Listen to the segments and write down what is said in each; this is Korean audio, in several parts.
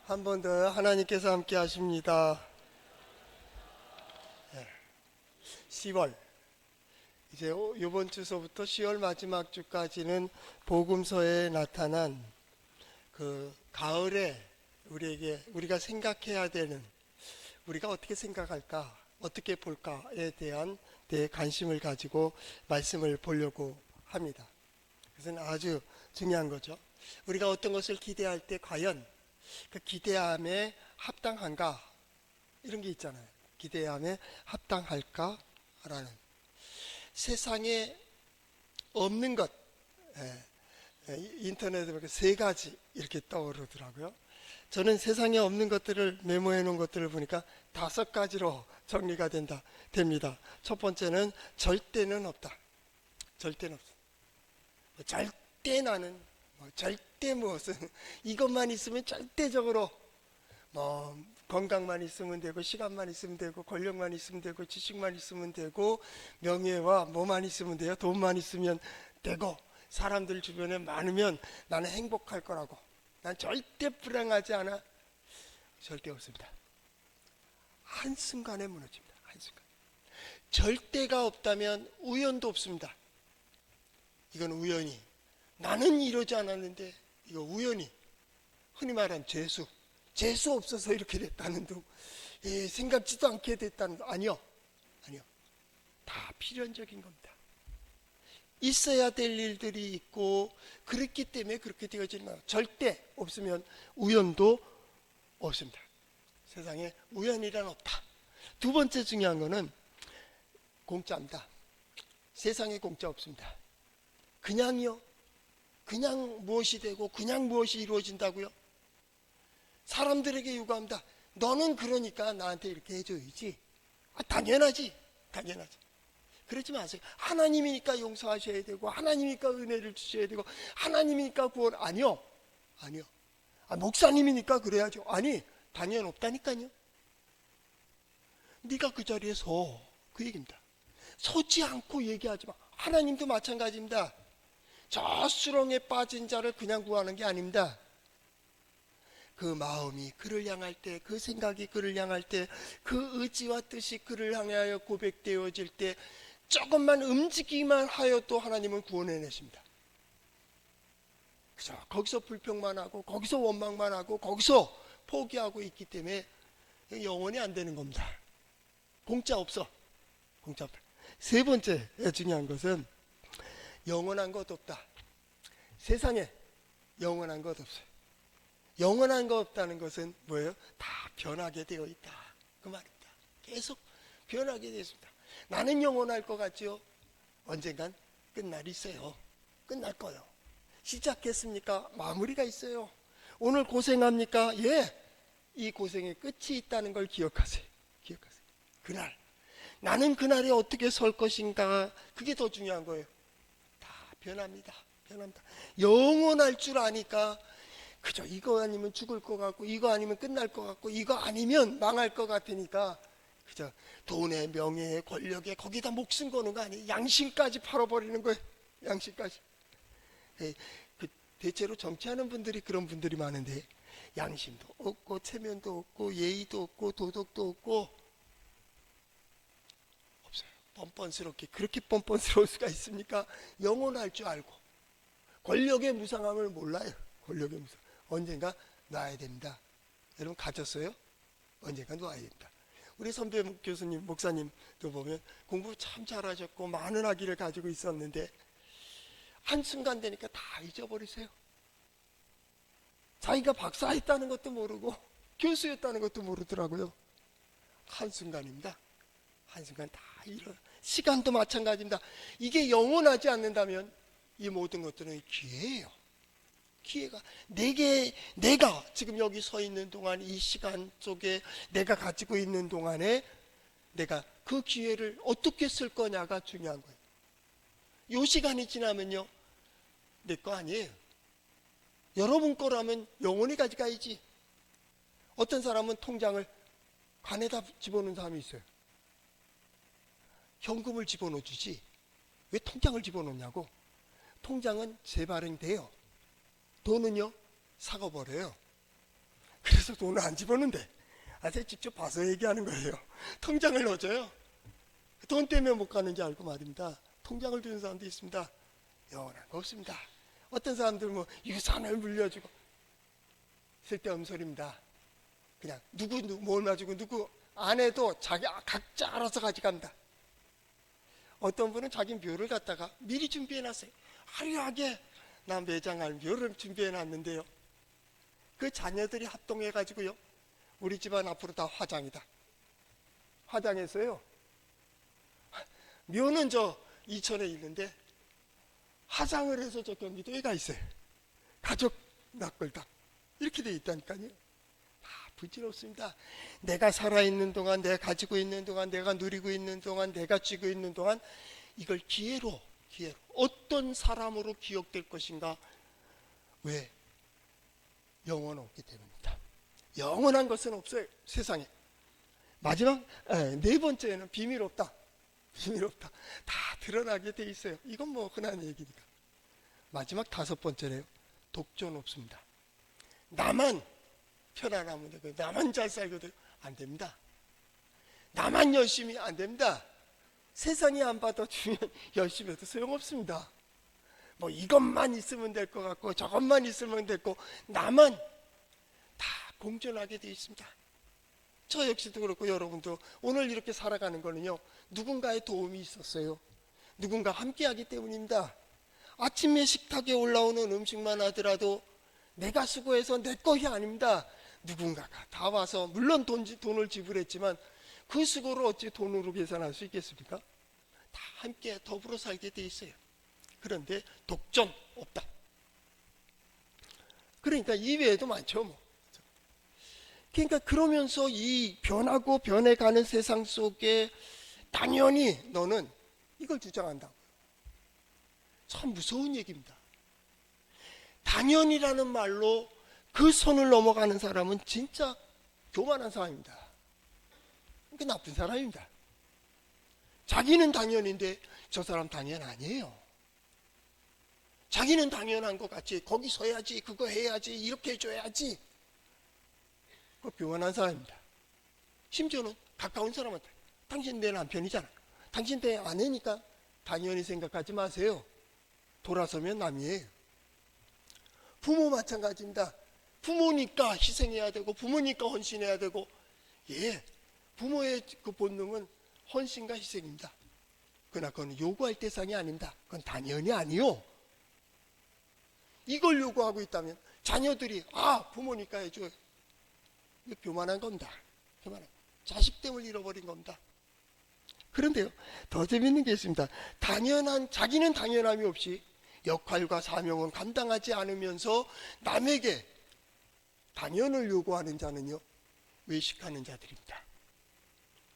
한 번 더 하나님께서 함께 하십니다. 10월 이제 이번 주서부터 10월 마지막 주까지는 복음서에 나타난 그 가을에 우리가 생각해야 되는, 우리가 어떻게 생각할까, 어떻게 볼까에 대한 관심을 가지고 말씀을 보려고 합니다. 그것은 아주 중요한 거죠. 우리가 어떤 것을 기대할 때 과연 그 기대함에 합당한가, 이런 게 있잖아요. 기대함에 합당할까라는, 세상에 없는 것, 인터넷에 보니까 세 가지 이렇게 떠오르더라고요. 저는 세상에 없는 것들을 메모해 놓은 것들을 보니까 5가지로 정리가 됩니다. 첫 번째는 절대는 없다. 절대는 없어. 절대 나는, 절대 무엇은, 이것만 있으면 절대적으로 건강만 있으면 되고, 시간만 있으면 되고, 권력만 있으면 되고, 지식만 있으면 되고, 명예와 뭐만 있으면 돼요. 돈만 있으면 되고, 사람들 주변에 많으면 나는 행복할 거라고, 난 절대 불행하지 않아. 절대 없습니다. 한순간에 무너집니다. 한순간. 절대가 없다면 우연도 없습니다. 이건 우연히, 나는 이러지 않았는데 이거 우연히, 흔히 말하는 재수 없어서 이렇게 됐다는 둥, 생각지도 않게 됐다는 둥, 아니요. 다 필연적인 겁니다. 있어야 될 일들이 있고, 그렇기 때문에 그렇게 되어지는 거예요. 절대 없으면 우연도 없습니다. 세상에 우연이란 없다. 두 번째 중요한 거는 공짜입니다. 세상에 공짜 없습니다. 그냥요? 그냥 무엇이 되고 그냥 무엇이 이루어진다고요? 사람들에게 요구합니다. 너는 그러니까 나한테 이렇게 해줘야지. 당연하지. 그러지 마세요. 하나님이니까 용서하셔야 되고, 하나님이니까 은혜를 주셔야 되고, 하나님이니까 구원. 아니요. 목사님이니까 그래야죠. 아니, 당연 없다니까요. 네가 그 자리에 서, 그 얘기입니다. 서지 않고 얘기하지 마. 하나님도 마찬가지입니다. 저 수렁에 빠진 자를 그냥 구하는 게 아닙니다. 그 마음이 그를 향할 때, 그 생각이 그를 향할 때, 그 의지와 뜻이 그를 향하여 고백되어질 때 조금만 움직이기만 하여도 하나님은 구원해내십니다. 그죠? 거기서 불평만 하고, 거기서 원망만 하고, 거기서 포기하고 있기 때문에 영원히 안 되는 겁니다. 공짜 없어. 세 번째 중요한 것은 영원한 것 없다. 세상에 영원한 것 없어요. 영원한 것 없다는 것은 뭐예요? 다 변하게 되어 있다, 그 말입니다. 계속 변하게 되어 있습니다. 나는 영원할 것 같죠? 언젠간 끝날이 있어요. 끝날 거예요. 시작했습니까? 마무리가 있어요. 오늘 고생합니까? 예. 이 고생의 끝이 있다는 걸 기억하세요. 그날, 나는 그날에 어떻게 설 것인가, 그게 더 중요한 거예요. 다 변합니다. 영원할 줄 아니까 그죠? 이거 아니면 죽을 것 같고, 이거 아니면 끝날 것 같고, 이거 아니면 망할 것 같으니까, 그죠? 돈에, 명예에, 권력에 거기다 목숨 거는 거 아니에요. 양심까지 팔아버리는 거예요. 양심까지. 대체로 정치하는 분들이 그런 분들이 많은데, 양심도 없고, 체면도 없고, 예의도 없고, 도덕도 없고, 없어요. 그렇게 뻔뻔스러울 수가 있습니까? 영원할 줄 알고, 권력의 무상함을 몰라요. 권력의 무상. 언젠가 놔야 됩니다. 여러분 가졌어요? 언젠가 놔야 됩니다. 우리 선배 교수님, 목사님도 보면 공부 참 잘하셨고 많은 학위를 가지고 있었는데 한순간 되니까 다 잊어버리세요. 자기가 박사했다는 것도 모르고 교수였다는 것도 모르더라고요. 한순간입니다. 한순간 다 잃어요. 시간도 마찬가지입니다. 이게 영원하지 않는다면 이 모든 것들은 기회예요. 기회가, 내가 지금 여기 서 있는 동안, 이 시간 속에 내가 가지고 있는 동안에 내가 그 기회를 어떻게 쓸 거냐가 중요한 거예요. 이 시간이 지나면요, 내 거 아니에요. 여러분 거라면 영원히 가져가야지. 어떤 사람은 통장을 관에다 집어넣는 사람이 있어요. 현금을 집어넣어 주지 왜 통장을 집어넣냐고. 통장은 재발행돼요. 돈은요, 사가버려요. 그래서 그래서 돈을 안 집어넣는데, 제가 직접 봐서 얘기하는 거예요. 통장을 넣어줘요. 돈 때문에 못 가는지 알고 말입니다. 통장을 두는 사람도 있습니다. 영원한 거 없습니다. 어떤 사람들 뭐 유산을 물려주고, 쓸데없는 소리입니다. 그냥 누구 몰아주고 누구 안 해도 자기 각자 알아서 가져갑니다. 어떤 분은 자기 묘를 갖다가 미리 준비해놨어요. 화려하게 나 매장할 묘를 준비해놨는데요, 그 자녀들이 합동해가지고요, 우리 집안 앞으로 다 화장이다. 화장했어요. 묘는 저 이천에 있는데 화장을 해서 저 경기도에 가 있어요. 가족 납골당 이렇게 돼 있다니까요. 다 부질없습니다. 내가 살아있는 동안, 내가 가지고 있는 동안, 내가 누리고 있는 동안, 내가 쥐고 있는 동안 이걸 기회로 어떤 사람으로 기억될 것인가. 왜? 영원 없기 때문입니다. 영원한 것은 없어요, 세상에. 마지막 네 번째는 비밀 없다. 다 드러나게 돼 있어요. 이건 뭐 흔한 얘기니까. 마지막 다섯 번째래요. 독존 없습니다. 나만 편안하면 되고, 나만 잘 살고 되고, 안 됩니다. 나만 열심히 안 됩니다. 세상이 안 받아주면 열심히 해도 소용없습니다. 뭐 이것만 있으면 될 것 같고 저것만 있으면 됐고, 나만 다 공존하게 돼 있습니다. 저 역시도 그렇고 여러분도 오늘 이렇게 살아가는 거는요, 누군가의 도움이 있었어요. 누군가 함께하기 때문입니다. 아침에 식탁에 올라오는 음식만 하더라도 내가 수고해서 내 것이 아닙니다. 누군가가 다 와서, 물론 돈을 지불했지만 그 수고를 어찌 돈으로 계산할 수 있겠습니까? 다 함께 더불어 살게 돼 있어요. 그런데 독점 없다. 그러니까 이외에도 많죠 뭐. 그러니까 그러면서 이 변하고 변해가는 세상 속에 당연히 너는 이걸 주장한다. 참 무서운 얘기입니다. 당연이라는 말로 그 선을 넘어가는 사람은 진짜 교만한 사람입니다. 그 나쁜 사람입니다. 자기는 당연인데 저 사람 당연 아니에요. 자기는 당연한 것 같이 거기 서야지, 그거 해야지, 이렇게 해줘야지. 그 교만한 사람입니다. 심지어는 가까운 사람한테, 당신 내 남편이잖아, 당신 내 아내니까 당연히 생각하지 마세요. 돌아서면 남이에요. 부모 마찬가지입니다. 부모니까 희생해야 되고, 부모니까 헌신해야 되고, 부모의 그 본능은 헌신과 희생입니다. 그러나 그건 요구할 대상이 아닙니다. 그건 당연히 아니요. 이걸 요구하고 있다면 자녀들이 부모니까 해줘요. 이거 교만한 겁니다. 교만한. 자식됨을 잃어버린 겁니다. 그런데요, 더 재밌는 게 있습니다. 자기는 당연함이 없이 역할과 사명은 감당하지 않으면서 남에게 당연을 요구하는 자는요, 외식하는 자들입니다.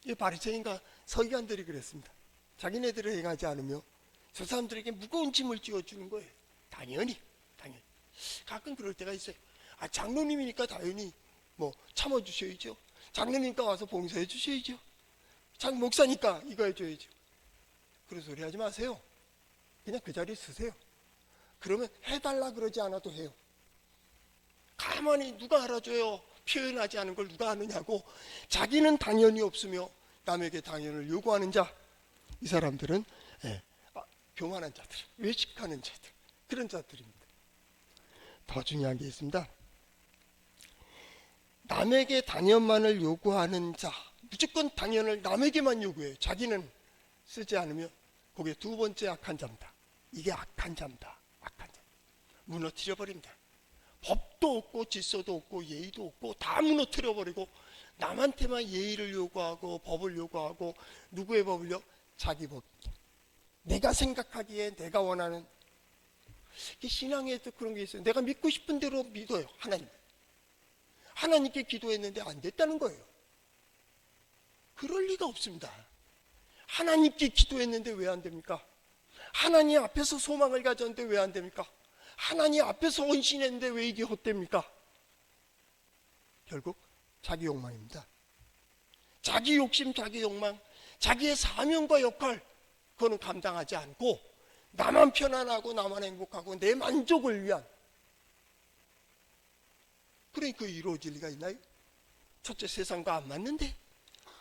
이 바리새인과 서기관들이 그랬습니다. 자기네들을 행하지 않으며 저 사람들에게 무거운 짐을 쥐어주는 거예요. 당연히. 가끔 그럴 때가 있어요. 장로님이니까 당연히 뭐 참아주셔야죠. 장로님과 와서 봉사해 주셔야죠. 목사니까 이거 해줘야죠. 그런 소리 하지 마세요. 그냥 그 자리에 쓰세요. 그러면 해달라 그러지 않아도 해요. 가만히 누가 알아줘요. 표현하지 않은 걸 누가 아느냐고. 자기는 당연히 없으며 남에게 당연을 요구하는 자, 이 사람들은 교만한 자들, 외식하는 자들, 그런 자들입니다. 더 중요한 게 있습니다. 남에게 당연만을 요구하는 자, 무조건 당연을 남에게만 요구해요. 자기는 쓰지 않으면 그게 두 번째 악한 자입니다. 이게 악한 자입니다. 악한 자. 무너뜨려 버립니다. 법도 없고 질서도 없고 예의도 없고 다 무너뜨려 버리고, 남한테만 예의를 요구하고 법을 요구하고, 누구의 법을요? 자기 법. 내가 생각하기에 내가 원하는. 신앙에도 그런 게 있어요. 내가 믿고 싶은 대로 믿어요. 하나님께 기도했는데 안 됐다는 거예요. 그럴 리가 없습니다. 하나님께 기도했는데 왜 안 됩니까? 하나님 앞에서 소망을 가졌는데 왜 안 됩니까? 하나님 앞에서 헌신했는데 왜 이게 헛됩니까? 결국 자기 욕망입니다. 자기 욕심, 자기 욕망, 자기의 사명과 역할, 그거는 감당하지 않고 나만 편안하고 나만 행복하고 내 만족을 위한 그러니까 이루어질 리가 있나요? 첫째, 세상과 안 맞는데,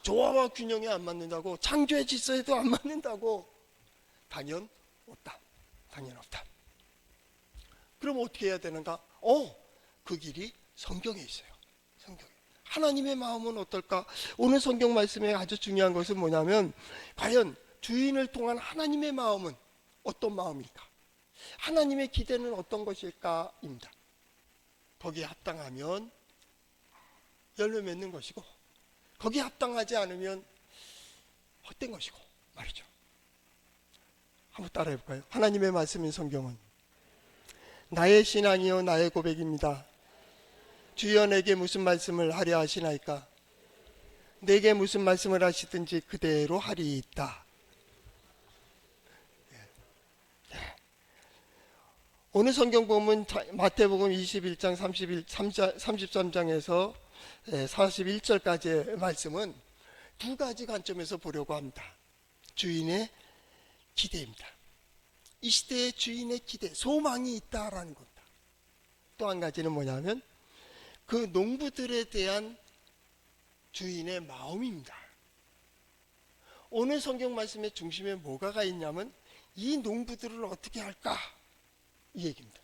조화와 균형이 안 맞는다고, 창조의 질서에도 안 맞는다고. 당연 없다. 당연 없다. 그럼 어떻게 해야 되는가? 그 길이 성경에 있어요. 성경에. 하나님의 마음은 어떨까? 오늘 성경 말씀에 아주 중요한 것은 뭐냐면, 과연 주인을 통한 하나님의 마음은 어떤 마음일까? 하나님의 기대는 어떤 것일까입니다. 거기에 합당하면 열매 맺는 것이고, 거기에 합당하지 않으면 헛된 것이고 말이죠. 한번 따라해 볼까요? 하나님의 말씀인 성경은 나의 신앙이요 나의 고백입니다. 주여 내게 무슨 말씀을 하려 하시나이까? 내게 무슨 말씀을 하시든지 그대로 하리이다. 오늘 성경 보면 마태복음 21장 33장에서 41절까지의 말씀은 두 가지 관점에서 보려고 합니다. 주인의 기대입니다. 이 시대의 주인의 기대, 소망이 있다라는 겁니다. 또 한 가지는 뭐냐면 그 농부들에 대한 주인의 마음입니다. 오늘 성경 말씀의 중심에 뭐가 있냐면 이 농부들을 어떻게 할까? 이 얘기입니다.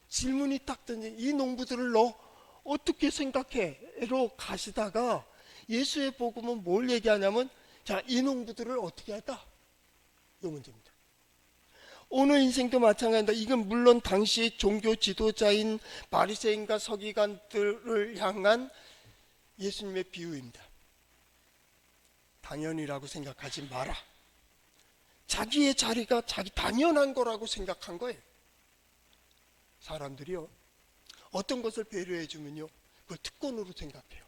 질문이 딱 던진 이 농부들을 너 어떻게 생각해? 로 가시다가 예수의 복음은 뭘 얘기하냐면 자, 이 농부들을 어떻게 할까? 이 문제입니다. 오늘 인생도 마찬가지입니다. 이건 물론 당시 종교 지도자인 바리새인과 서기관들을 향한 예수님의 비유입니다. 당연이라고 생각하지 마라. 자기의 자리가 자기 당연한 거라고 생각한 거예요. 사람들이요, 어떤 것을 배려해 주면요, 그걸 특권으로 생각해요.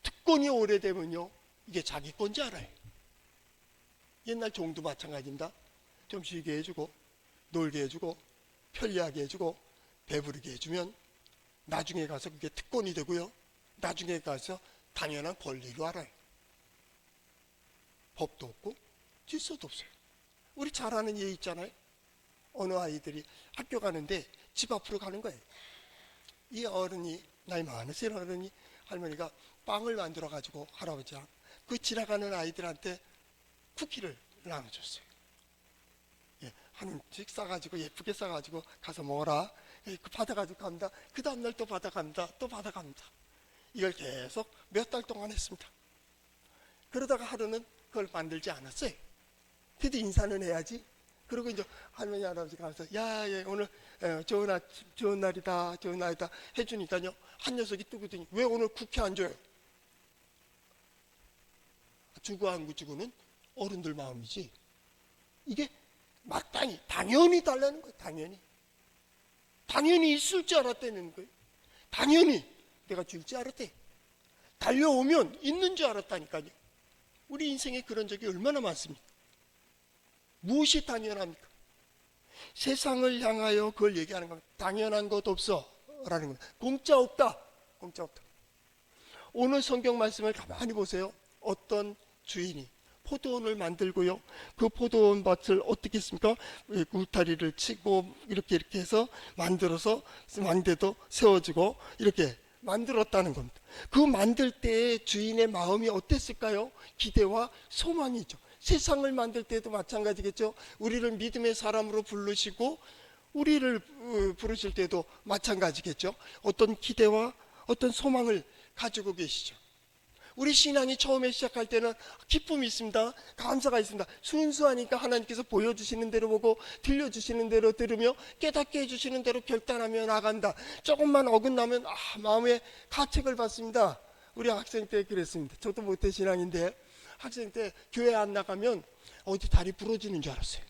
특권이 오래되면요, 이게 자기 건지 알아요. 옛날 종도 마찬가지입니다. 좀 쉬게 해주고, 놀게 해주고, 편리하게 해주고, 배부르게 해주면 나중에 가서 그게 특권이 되고요, 나중에 가서 당연한 권리로 알아요. 법도 없고 질서도 없어요. 우리 잘 아는 예 있잖아요. 어느 아이들이 학교 가는데 집 앞으로 가는 거예요. 이 어른이, 나이 많으신 어른이, 할머니가 빵을 만들어 가지고 할아버지랑 그 지나가는 아이들한테 쿠키를 나눠줬어요. 예, 한 움씩 싸가지고 예쁘게 싸가지고 가서 먹어라. 예, 그 받아가지고 갑니다. 그 다음날 또 받아갑니다. 또 받아갑니다. 이걸 계속 몇 달 동안 했습니다. 그러다가 하루는 그걸 만들지 않았어요. 그래도 인사는 해야지. 그리고 이제 할머니 할아버지 가서 야, 예, 오늘 좋은 날이다, 좋은 날이다 해주니까요, 한 녀석이 뜨거더니 왜 오늘 쿠키 안 줘요? 주고 안 주고는 어른들 마음이지. 이게 마땅히 당연히 달라는 거예요. 당연히 있을 줄 알았다는 거예요. 당연히 내가 줄 줄 알았대. 달려오면 있는 줄 알았다니까요. 우리 인생에 그런 적이 얼마나 많습니까? 무엇이 당연합니까? 세상을 향하여 그걸 얘기하는 겁니다. 당연한 것 없어 라는 겁니다. 공짜 없다. 공짜 없다. 오늘 성경 말씀을 가만히 보세요. 어떤 주인이 포도원을 만들고요, 그 포도원 밭을 어떻게 했습니까? 울타리를 치고 이렇게 해서 만들어서 망대도 세워지고 이렇게 만들었다는 겁니다. 그 만들 때의 주인의 마음이 어땠을까요? 기대와 소망이죠. 세상을 만들 때도 마찬가지겠죠. 우리를 믿음의 사람으로 부르시고 우리를 부르실 때도 마찬가지겠죠. 어떤 기대와 어떤 소망을 가지고 계시죠. 우리 신앙이 처음에 시작할 때는 기쁨이 있습니다. 감사가 있습니다. 순수하니까 하나님께서 보여주시는 대로 보고 들려주시는 대로 들으며 깨닫게 해주시는 대로 결단하며 나간다. 조금만 어긋나면 마음에 가책을 받습니다. 우리 학생 때 그랬습니다. 저도 모태 신앙인데 학생 때 교회 안 나가면 어디 다리 부러지는 줄 알았어요.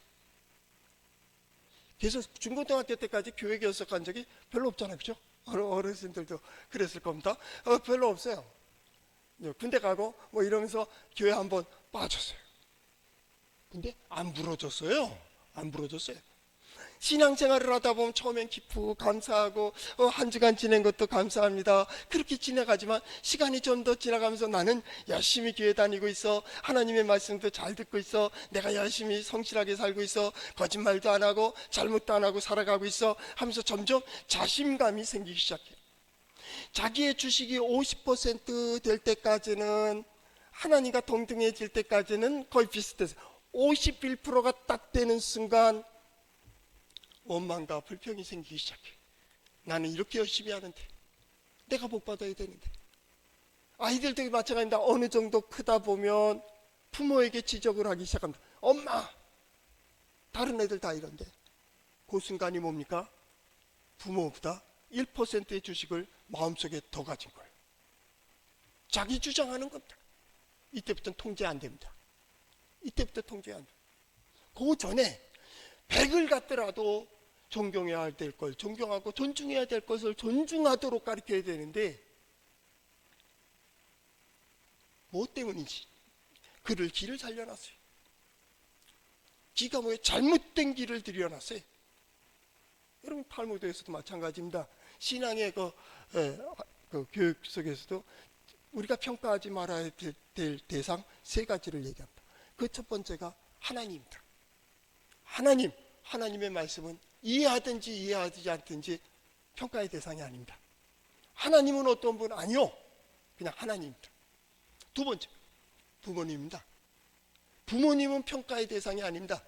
그래서 중고등학교 때까지 교회 결석한 적이 별로 없잖아요. 그죠? 어르신들도 그랬을 겁니다. 별로 없어요. 군대 가고 뭐 이러면서 교회 한번 빠졌어요. 근데 안 부러졌어요. 안 부러졌어요. 신앙생활을 하다 보면 처음엔 기쁘고 감사하고 한 주간 지낸 것도 감사합니다. 그렇게 지나가지만 시간이 좀 더 지나가면서 나는 열심히 교회 다니고 있어. 하나님의 말씀도 잘 듣고 있어. 내가 열심히 성실하게 살고 있어. 거짓말도 안 하고 잘못도 안 하고 살아가고 있어 하면서 점점 자신감이 생기기 시작해요. 자기의 주식이 50%될 때까지는, 하나님과 동등해질 때까지는 거의 비슷해서 51%가 딱 되는 순간 원망과 불평이 생기기 시작해. 나는 이렇게 열심히 하는데, 내가 복 받아야 되는데. 아이들도 마찬가지입니다. 어느 정도 크다 보면 부모에게 지적을 하기 시작합니다. 엄마, 다른 애들 다 이런데. 그 순간이 뭡니까? 부모보다 1%의 주식을 마음속에 더 가진 거예요. 자기 주장하는 겁니다. 이때부터는 통제 안 됩니다. 이때부터 통제 안 돼요. 그 전에 100을 갖더라도 존경해야 될 걸 존경하고 존중해야 될 것을 존중하도록 가르쳐야 되는데, 뭐 때문인지 그를 길을 살려놨어요. 기가 뭐에 잘못된 길을 들여놨어요. 여러분, 탈무드에서도 마찬가지입니다. 신앙의 그 교육 속에서도 우리가 평가하지 말아야 될 대상 세 가지를 얘기합니다. 그 첫 번째가 하나님입니다. 하나님의 말씀은 이해하든지 이해하지 않든지 평가의 대상이 아닙니다. 하나님은 어떤 분? 아니요, 그냥 하나님입니다. 두 번째, 부모님입니다. 부모님은 평가의 대상이 아닙니다.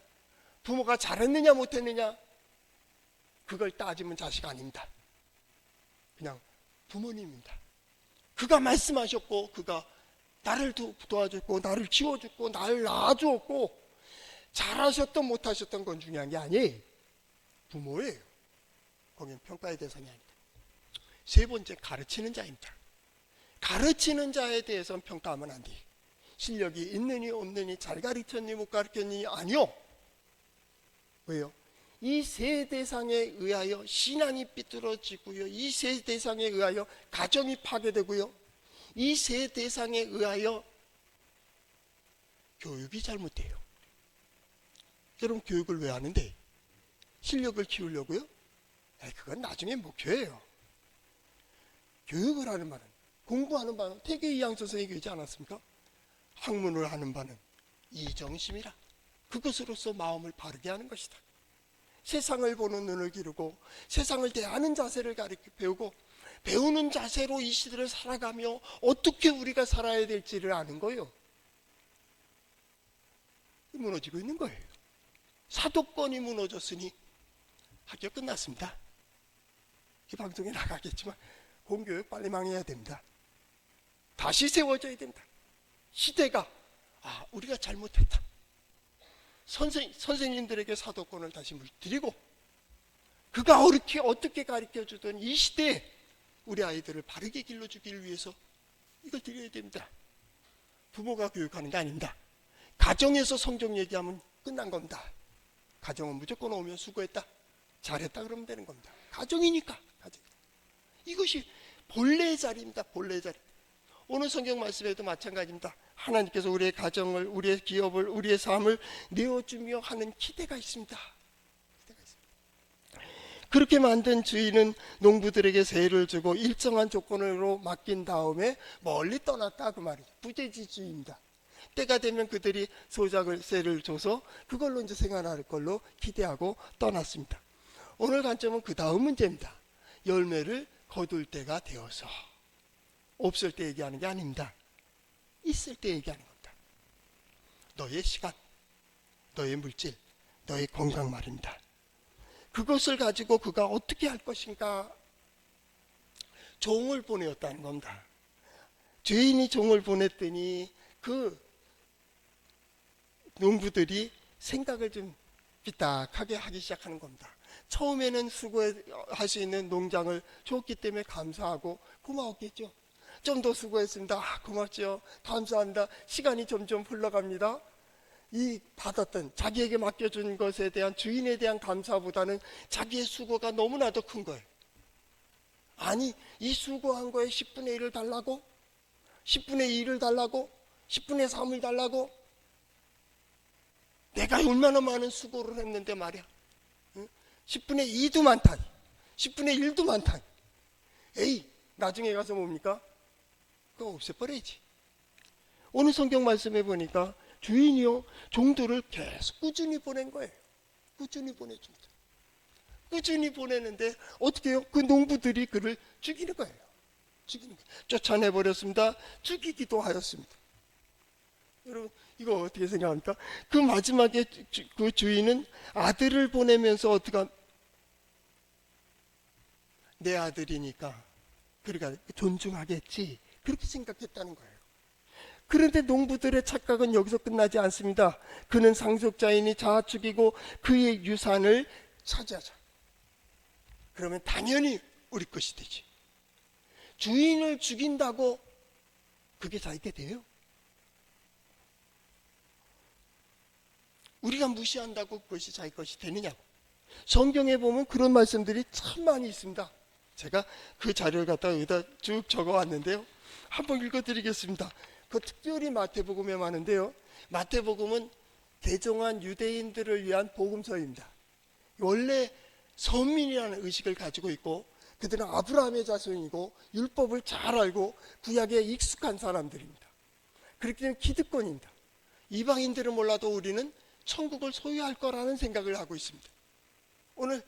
부모가 잘했느냐 못했느냐 그걸 따지면 자식 아닙니다. 그냥 부모님입니다. 그가 말씀하셨고, 그가 나를 도와줬고, 나를 키워줬고, 나를 낳아주었고, 잘하셨던 못하셨던 건 중요한 게 아니에요. 부모예요. 거기는 평가의 대상이 아닙니다. 세 번째, 가르치는 자입니다. 가르치는 자에 대해서는 평가하면 안 돼요. 실력이 있느니 없느니, 잘 가르쳤니 못 가르쳤니, 아니요. 왜요? 이 세 대상에 의하여 신앙이 삐뚤어지고요, 이 세 대상에 의하여 가정이 파괴되고요, 이 세 대상에 의하여 교육이 잘못돼요. 여러분, 교육을 왜 하는데? 실력을 키우려고요? 그건 나중에 목표예요. 교육을 하는 바는, 공부하는 바는 태계 이양 선생님이 그러지 않았습니까? 학문을 하는 바는 이정심이라, 그것으로서 마음을 바르게 하는 것이다. 세상을 보는 눈을 기르고 세상을 대하는 자세를 배우고, 배우는 자세로 이 시대를 살아가며 어떻게 우리가 살아야 될지를 아는 거예요. 무너지고 있는 거예요. 사도권이 무너졌으니 학교 끝났습니다. 이 방송에 나가겠지만 공교육 빨리 망해야 됩니다. 다시 세워져야 됩니다. 시대가 우리가 잘못했다. 선생님들에게 사도권을 다시 물들이고, 그가 어떻게 가르쳐주던 이 시대에 우리 아이들을 바르게 길러주기를 위해서 이걸 드려야 됩니다. 부모가 교육하는 게 아닙니다. 가정에서 성경 얘기하면 끝난 겁니다. 가정은 무조건 오면 수고했다, 잘했다 그러면 되는 겁니다. 가정이니까. 이것이 본래의 자리입니다. 본래의 자리. 오늘 성경 말씀에도 마찬가지입니다. 하나님께서 우리의 가정을, 우리의 기업을, 우리의 삶을 내어주며 하는 기대가 있습니다. 그렇게 만든 주인은 농부들에게 세를 주고 일정한 조건으로 맡긴 다음에 멀리 떠났다, 그 말이죠. 부재지주의입니다. 때가 되면 그들이 세를 줘서 그걸로 이제 생활할 걸로 기대하고 떠났습니다. 오늘 관점은 그 다음 문제입니다. 열매를 거둘 때가 되어서. 없을 때 얘기하는 게 아닙니다. 있을 때 얘기하는 겁니다. 너의 시간, 너의 물질, 너의 건강 말입니다. 그것을 가지고 그가 어떻게 할 것인가? 종을 보내었다는 겁니다. 주인이 종을 보냈더니 그 농부들이 생각을 좀 삐딱하게 하기 시작하는 겁니다. 처음에는 수고할 수 있는 농장을 줬기 때문에 감사하고 고마웠겠죠. 좀 더 수고했습니다. 고맙죠. 감사합니다. 시간이 점점 흘러갑니다. 이 받았던, 자기에게 맡겨준 것에 대한, 주인에 대한 감사보다는 자기의 수고가 너무나도 큰 거예요. 아니, 이 수고한 거에 10분의 1을 달라고? 10분의 2를 달라고? 10분의 3을 달라고? 내가 얼마나 많은 수고를 했는데 말이야. 10분의 2도 많다. 10분의 1도 많다. 에이, 나중에 가서 뭡니까? 그거 없애버려야지. 오늘 성경 말씀에 보니까 주인이요, 종들을 계속 꾸준히 보낸 거예요. 꾸준히 보내줍니다. 꾸준히 보내는데 어떻게 해요? 그 농부들이 그를 죽이는 거예요. 죽이는 거예요. 쫓아내버렸습니다. 죽이기도 하였습니다. 여러분 이거 어떻게 생각합니까? 그 마지막에 그 주인은 아들을 보내면서 어떻게 내 아들이니까 그러니까 존중하겠지 그렇게 생각했다는 거예요. 그런데 농부들의 착각은 여기서 끝나지 않습니다. 그는 상속자이니 자아 죽이고 그의 유산을 차지하자. 그러면 당연히 우리 것이 되지. 주인을 죽인다고 그게 자기게 돼요? 우리가 무시한다고 그것이 자기 것이 되느냐고. 성경에 보면 그런 말씀들이 참 많이 있습니다. 제가 그 자료를 갖다가 여기다 쭉 적어왔는데요. 한번 읽어드리겠습니다. 그 특별히 마태복음에 많은데요. 마태복음은 개종한 유대인들을 위한 복음서입니다. 원래 선민이라는 의식을 가지고 있고 그들은 아브라함의 자손이고 율법을 잘 알고 구약에 익숙한 사람들입니다. 그렇기 때문에 기득권입니다. 이방인들은 몰라도 우리는 천국을 소유할 거라는 생각을 하고 있습니다. 오늘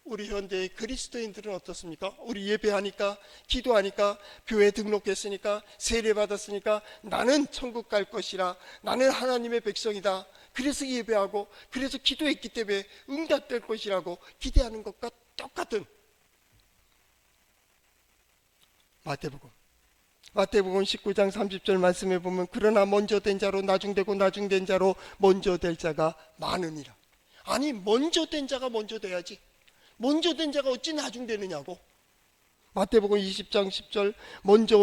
우리 현대의 그리스도인들은 어떻습니까? 우리 예배하니까, 기도하니까, 교회 등록했으니까, 세례 받았으니까 나는 천국 갈 것이라, 나는 하나님의 백성이다, 그래서 예배하고 그래서 기도했기 때문에 응답될 것이라고 기대하는 것과 똑같은 마태복음 19장 30절 말씀에 보면 그러나 먼저 된 자로 나중되고 나중된 자로 먼저 될 자가 많으니라. 아니 먼저 된 자가 먼저 돼야지 먼저 된 자가 어찌 나중되느냐고. 마태복음 20장 10절 먼저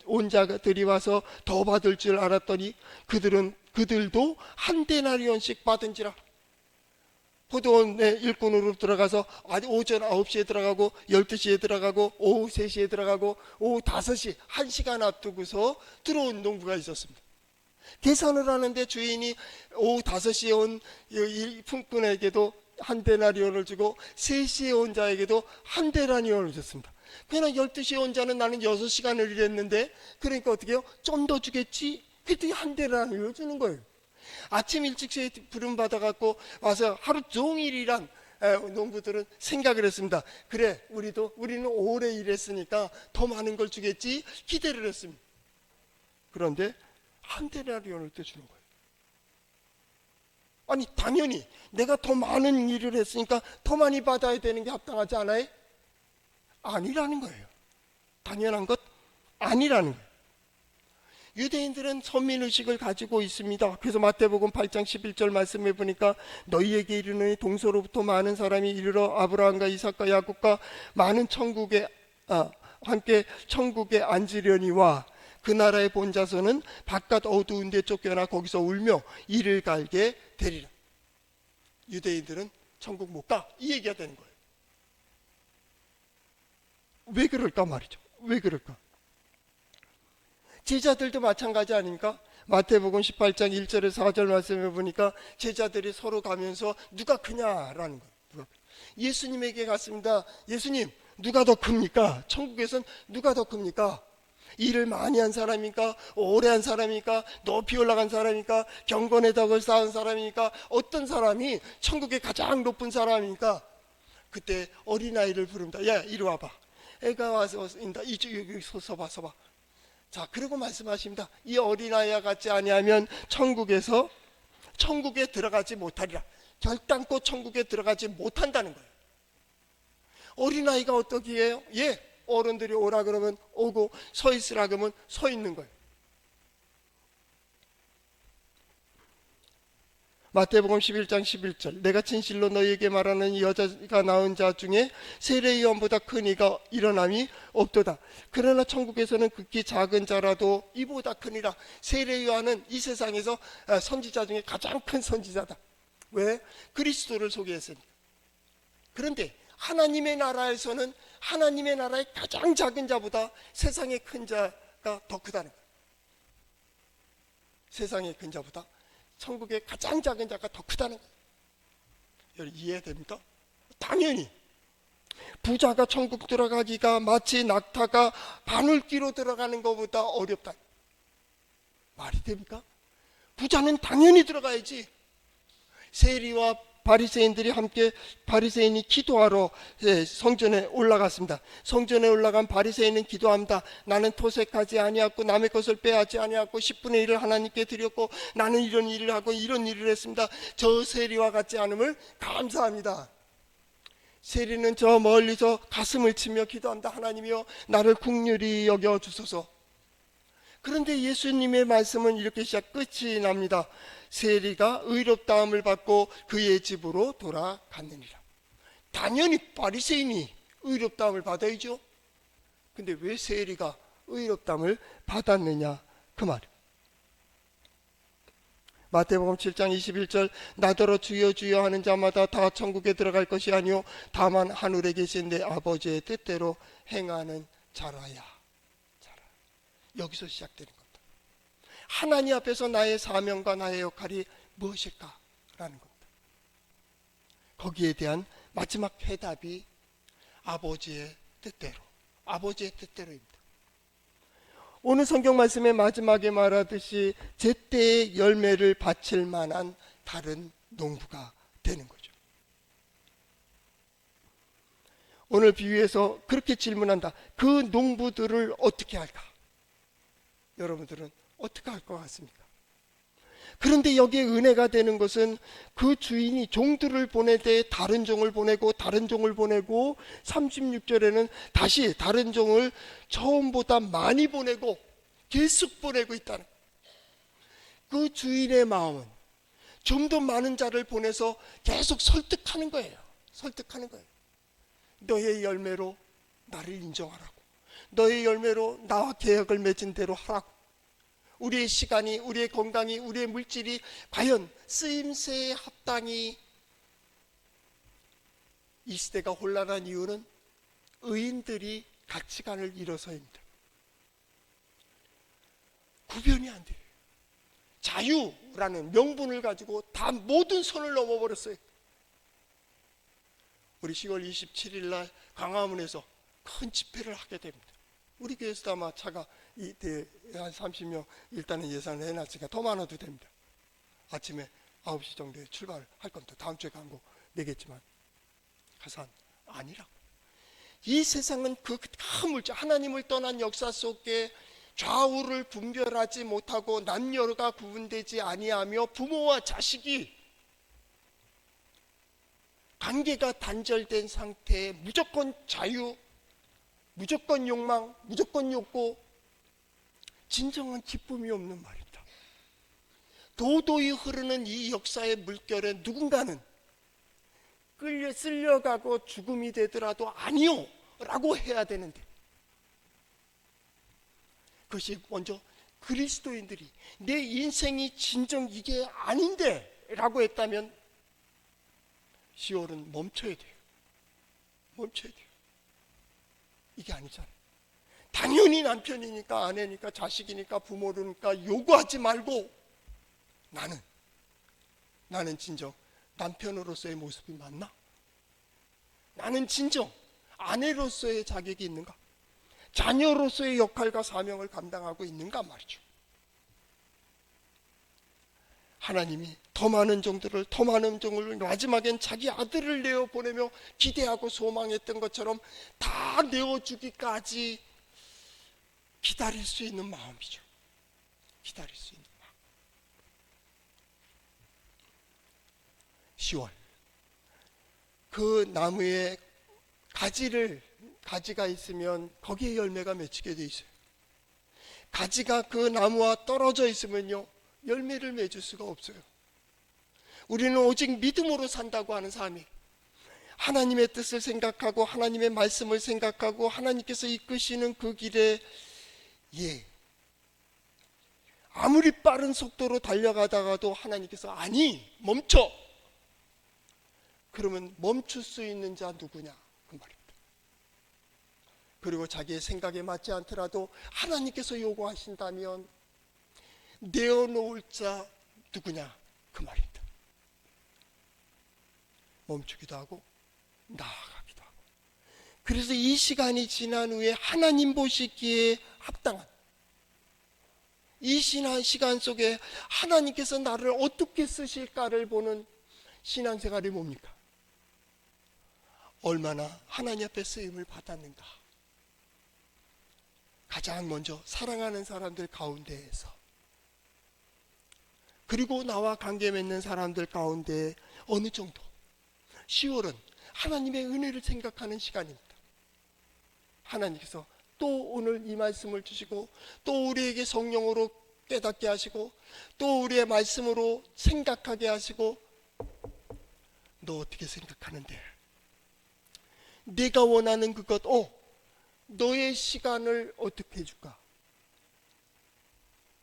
온 자들이 와서 더 받을 줄 알았더니 그들도 한 데나리온씩 받은지라. 포도원에 일꾼으로 들어가서 오전 9시에 들어가고 12시에 들어가고 오후 3시에 들어가고 오후 5시 1시간 앞두고서 들어온 농부가 있었습니다. 계산을 하는데 주인이 오후 5시에 온 품꾼에게도 한 데나리온을 주고 3시에 온 자에게도 한 데나리온을 줬습니다. 그러나 12시에 온 자는 나는 6시간을 일했는데 그러니까 어떻게 해요? 좀 더 주겠지? 그랬더니 한 데나리온을 주는 거예요. 아침 일찍 부름 받아갖고 와서 하루 종일 일한 농부들은 생각을 했습니다. 그래 우리는 오래 일했으니까 더 많은 걸 주겠지 기대를 했습니다. 그런데 한 데나리온을 또 주는 거예요. 아니 당연히 내가 더 많은 일을 했으니까 더 많이 받아야 되는 게 합당하지 않아요? 아니라는 거예요. 당연한 것 아니라는 거예요. 유대인들은 선민의식을 가지고 있습니다. 그래서 마태복음 8장 11절 말씀해 보니까 너희에게 이르노니 동서로부터 많은 사람이 이르러 아브라함과 이삭과 야곱과 많은 함께 천국에 앉으려니와 그 나라의 본자손은 바깥 어두운 데 쫓겨나 거기서 울며 이를 갈게 되리라. 유대인들은 천국 못 가 이 얘기가 되는 거예요. 왜 그럴까 말이죠. 왜 그럴까? 제자들도 마찬가지 아닙니까? 마태복음 18장 1절에서 4절 말씀해 보니까 제자들이 서로 가면서 누가 크냐라는 거예요. 예수님에게 갔습니다. 예수님 누가 더 큽니까? 천국에선 누가 더 큽니까? 일을 많이 한 사람입니까? 오래 한 사람입니까? 높이 올라간 사람입니까? 경건의 덕을 쌓은 사람입니까? 어떤 사람이 천국의 가장 높은 사람입니까? 그때 어린아이를 부릅니다. 야 이리 와봐. 애가 와서 여기 서봐. 자 그리고 말씀하십니다. 이 어린아이와 같지 아니하면 천국에 들어가지 못하리라. 결단코 천국에 들어가지 못한다는 거예요. 어린아이가 어떻게 해요? 어른들이 오라 그러면 오고 서 있으라 그러면 서 있는 거예요. 마태복음 11장 11절 내가 진실로 너희에게 말하는 이 여자가 낳은 자 중에 세례요한보다 큰 이가 일어남이 없도다. 그러나 천국에서는 극히 작은 자라도 이보다 크니라. 세례요한은 이 세상에서 선지자 중에 가장 큰 선지자다. 왜? 그리스도를 소개했으니까. 그런데 하나님의 나라에서는 하나님의 나라의 가장 작은 자보다 세상의 큰 자가 더 크다는 거예요. 세상의 큰 자보다 천국의 가장 작은 자가 더 크다는 거예요. 여러분 이해됩니까? 당연히 부자가 천국 들어가기가 마치 낙타가 바늘귀로 들어가는 것보다 어렵다. 말이 됩니까? 부자는 당연히 들어가야지. 세리와 바리새인이 기도하러 성전에 올라갔습니다. 성전에 올라간 바리새인은 기도합니다. 나는 토색하지 아니하고 남의 것을 빼앗지 아니하고 10분의 1을 하나님께 드렸고 나는 이런 일을 하고 이런 일을 했습니다. 저 세리와 같지 않음을 감사합니다. 세리는 저 멀리서 가슴을 치며 기도합니다. 하나님이여 나를 긍휼히 여겨 주소서. 그런데 예수님의 말씀은 이렇게 끝이 납니다. 세리가 의롭다함을 받고 그의 집으로 돌아갔느니라. 당연히 바리새인이 의롭다함을 받아야죠. 근데 왜 세리가 의롭다함을 받았느냐 그 말이에요. 마태복음 7장 21절 나더러 주여 주여 하는 자마다 다 천국에 들어갈 것이 아니요 다만 하늘에 계신 내 아버지의 뜻대로 행하는 자라야. 여기서 시작되는 겁니다. 하나님 앞에서 나의 사명과 나의 역할이 무엇일까? 라는 겁니다. 거기에 대한 마지막 해답이 아버지의 뜻대로입니다. 오늘 성경 말씀의 마지막에 말하듯이 제때의 열매를 바칠 만한 다른 농부가 되는 거죠. 오늘 비유에서 그렇게 질문한다. 그 농부들을 어떻게 할까? 여러분들은 어떻게 할 것 같습니까? 그런데 여기에 은혜가 되는 것은 그 주인이 종들을 보내되 다른 종을 보내고 다른 종을 보내고 36절에는 다시 다른 종을 처음보다 많이 보내고 계속 보내고 있다는 그 주인의 마음은 좀 더 많은 자를 보내서 계속 설득하는 거예요. 너의 열매로 나를 인정하라고. 너의 열매로 나와 계약을 맺은 대로 하라고. 우리의 시간이, 우리의 건강이, 우리의 물질이 과연 쓰임새에 합당히 이 시대가 혼란한 이유는 의인들이 가치관을 잃어서입니다. 구별이 안 돼요. 자유라는 명분을 가지고 다 모든 선을 넘어버렸어요. 우리 10월 27일 날 광화문에서 큰 집회를 하게 됩니다. 우리 교회에서도 아마 차가 한 30명 일단은 예산을 해놨으니까 더 많아도 됩니다. 아침에 9시 정도에 출발할 겁니다. 다음 주에 광고 내겠지만 가서 아니라고. 이 세상은 그 큰 물질, 하나님을 떠난 역사 속에 좌우를 분별하지 못하고 남녀가 구분되지 아니하며 부모와 자식이 관계가 단절된 상태에 무조건 자유, 무조건 욕망, 무조건 욕구, 진정한 기쁨이 없는 말입니다. 도도히 흐르는 이 역사의 물결에 누군가는 끌려 쓸려가고 죽음이 되더라도 아니요 라고 해야 되는데, 그것이 먼저 그리스도인들이 내 인생이 진정 이게 아닌데 라고 했다면 10월은 멈춰야 돼요. 이게 아니잖아요. 당연히 남편이니까 아내니까 자식이니까 부모니까 요구하지 말고 나는 진정 남편으로서의 모습이 맞나? 나는 진정 아내로서의 자격이 있는가? 자녀로서의 역할과 사명을 감당하고 있는가 말이죠. 하나님이 더 많은 종들을 마지막엔 자기 아들을 내어 보내며 기대하고 소망했던 것처럼 다 내어주기까지 기다릴 수 있는 마음이죠. 기다릴 수 있는 마음. 10월 그 나무에 가지가 있으면 거기에 열매가 맺히게 돼 있어요. 가지가 그 나무와 떨어져 있으면요 열매를 맺을 수가 없어요. 우리는 오직 믿음으로 산다고 하는 삶이, 하나님의 뜻을 생각하고 하나님의 말씀을 생각하고 하나님께서 이끄시는 그 길에 아무리 빠른 속도로 달려가다가도 하나님께서 아니 멈춰, 그러면 멈출 수 있는 자 누구냐 그 말입니다. 그리고 자기의 생각에 맞지 않더라도 하나님께서 요구하신다면 내어놓을 자 누구냐 그 말입니다. 멈추기도 하고 나아가기도 하고. 그래서 이 시간이 지난 후에 하나님 보시기에 합당한 이 시간 속에 하나님께서 나를 어떻게 쓰실까를 보는 신앙생활이 뭡니까? 얼마나 하나님 앞에 쓰임을 받았는가. 가장 먼저 사랑하는 사람들 가운데에서, 그리고 나와 관계 맺는 사람들 가운데 어느 정도 10월은 하나님의 은혜를 생각하는 시간입니다. 하나님께서 또 오늘 이 말씀을 주시고 또 우리에게 성령으로 깨닫게 하시고 또 우리의 말씀으로 생각하게 하시고, 너 어떻게 생각하는데? 내가 원하는 그것, 너의 시간을 어떻게 해줄까?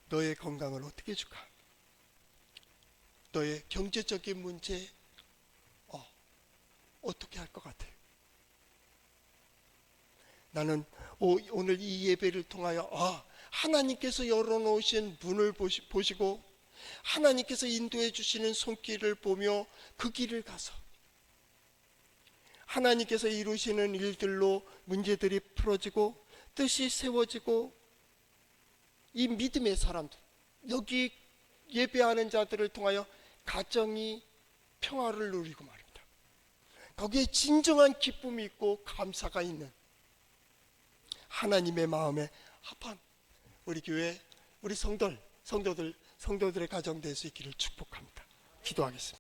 너의 건강을 어떻게 해줄까? 너의 경제적인 문제 어떻게 할 것 같아? 나는 오늘 이 예배를 통하여 하나님께서 열어놓으신 문을 보시고 하나님께서 인도해 주시는 손길을 보며 그 길을 가서 하나님께서 이루시는 일들로 문제들이 풀어지고 뜻이 세워지고, 이 믿음의 사람들, 여기 예배하는 자들을 통하여 가정이 평화를 누리고 말입니다. 거기에 진정한 기쁨이 있고 감사가 있는 하나님의 마음에 합한 우리 교회, 우리 성도들의 가정 될 수 있기를 축복합니다. 기도하겠습니다.